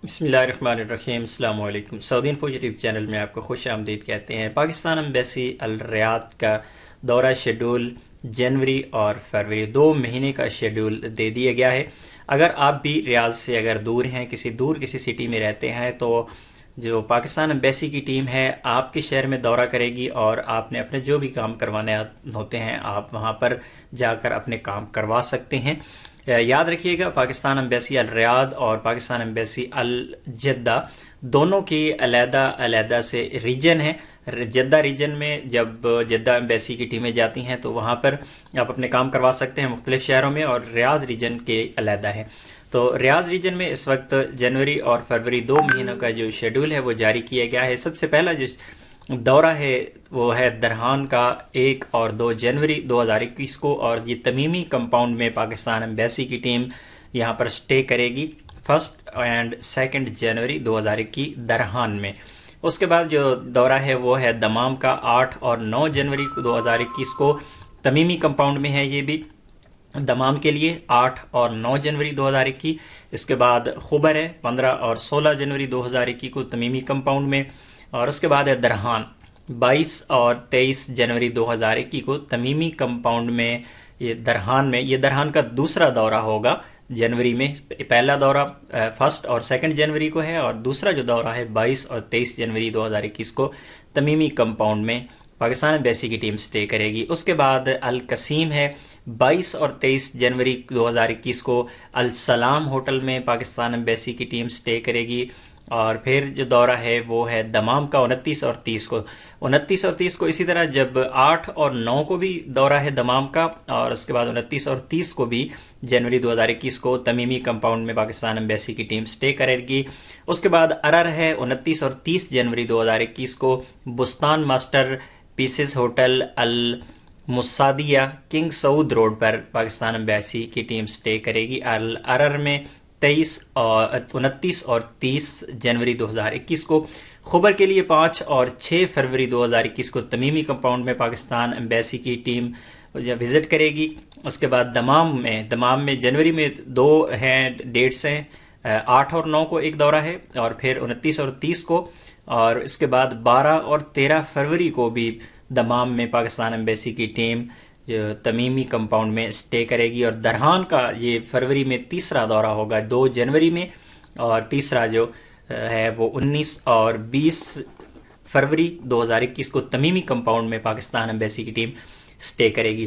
بسم اللہ الرحمن الرحیم۔ السلام علیکم۔ سعودی انفو یوٹیوب چینل میں آپ کو خوش آمدید کہتے ہیں۔ پاکستان ایمبیسی الریاض کا دورہ شیڈول جنوری اور فروری 2 مہینے کا شیڈول دے دیا گیا ہے۔ اگر آپ بھی ریاض سے اگر دور ہیں، کسی سٹی میں رہتے ہیں، تو جو پاکستان ایمبیسی کی ٹیم ہے آپ کے شہر میں دورہ کرے گی اور آپ نے اپنے جو بھی کام کروانے ہوتے ہیں آپ وہاں پر جا کر اپنے کام کروا سکتے ہیں۔ یاد رکھیے گا، پاکستان ایمبیسی الریاض اور پاکستان ایمبیسی الجدہ دونوں کی علیحدہ سے ریجن ہے۔ جدہ ریجن میں جب جدہ ایمبیسی کی ٹیمیں جاتی ہیں تو وہاں پر آپ اپنے کام کروا سکتے ہیں مختلف شہروں میں، اور ریاض ریجن کے علیحدہ ہے۔ تو ریاض ریجن میں اس وقت جنوری اور فروری 2 مہینوں کا جو شیڈول ہے وہ جاری کیا گیا ہے۔ سب سے پہلا جو دورہ ہے وہ ہے درہان کا 1 اور 2 جنوری 2021 کو، اور یہ تمیمی کمپاؤنڈ میں پاکستان ایمبیسی کی ٹیم یہاں پر سٹے کرے گی 1 اور 2 جنوری 2021 درہان میں۔ اس کے بعد جو دورہ ہے وہ ہے دمام کا 8 اور 9 جنوری 2021 کو، تمیمی کمپاؤنڈ میں ہے یہ بھی دمام کے لیے 8 اور 9 جنوری 2021۔ اس کے بعد خبر ہے 15 اور 16 جنوری 2021 کو تمیمی کمپاؤنڈ میں، اور اس کے بعد ہے درہان 22 اور 23 جنوری 2021 کو تمیمی کمپاؤنڈ میں۔ یہ درہان کا دوسرا دورہ ہوگا جنوری میں۔ پہلا دورہ 1 اور 2 جنوری کو ہے، اور دوسرا جو دورہ ہے 22 اور 23 جنوری 2021 کو تمیمی کمپاؤنڈ میں پاکستان ایمبیسی کی ٹیم سٹے کرے گی۔ اس کے بعد القصیم ہے 22 اور 23 جنوری 2021 کو السلام ہوٹل میں پاکستان ایمبیسی کی ٹیم سٹے کرے گی۔ اور پھر جو دورہ ہے وہ ہے دمام کا 29 اور 30 کو۔ 29 اور 30 کو اسی طرح جب 8 اور 9 کو بھی دورہ ہے دمام کا، اور اس کے بعد 29 اور 30 کو بھی جنوری 2021 کو تمیمی کمپاؤنڈ میں پاکستان ایمبیسی کی ٹیم سٹے کرے گی۔ اس کے بعد ارر ہے 29 اور 30 جنوری 2021 کو بستان ماسٹر پیسز ہوٹل المصادیہ کنگ سعود روڈ پر پاکستان ایمبیسی کی ٹیم سٹے کرے گی ارر میں 29 اور 30 جنوری 2021 کو۔ خبر کے لیے 5 اور 6 فروری 2021 کو تمیمی کمپاؤنڈ میں پاکستان ایمبیسی کی ٹیم وزٹ کرے گی۔ اس کے بعد دمام میں جنوری میں 2 ہیں ڈیٹس ہیں، 8 اور 9 کو ایک دورہ ہے، اور پھر 29 اور 30 کو، اور اس کے بعد 12 اور 13 فروری کو بھی دمام میں پاکستان ایمبیسی کی ٹیم جو تمیمی کمپاؤنڈ میں سٹے کرے گی۔ اور درہان کا یہ فروری میں تیسرا دورہ ہوگا 2 جنوری میں، اور تیسرا جو ہے وہ 19 اور 20 فروری 2021 کو تمیمی کمپاؤنڈ میں پاکستان ایمبیسی کی ٹیم سٹے کرے گی۔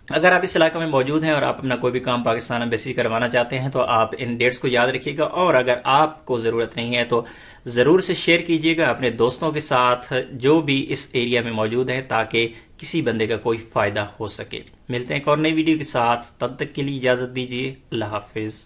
اگر آپ اس علاقے میں موجود ہیں اور آپ اپنا کوئی بھی کام پاکستان ایمبیسی کروانا چاہتے ہیں تو آپ ان ڈیٹس کو یاد رکھیے گا، اور اگر آپ کو ضرورت نہیں ہے تو ضرور سے شیئر کیجیے گا اپنے دوستوں کے ساتھ جو بھی اس ایریا میں موجود ہیں، تاکہ کسی بندے کا کوئی فائدہ ہو سکے۔ ملتے ہیں ایک اور نئی ویڈیو کے ساتھ، تب تک کے لیے اجازت دیجیے۔ اللہ حافظ۔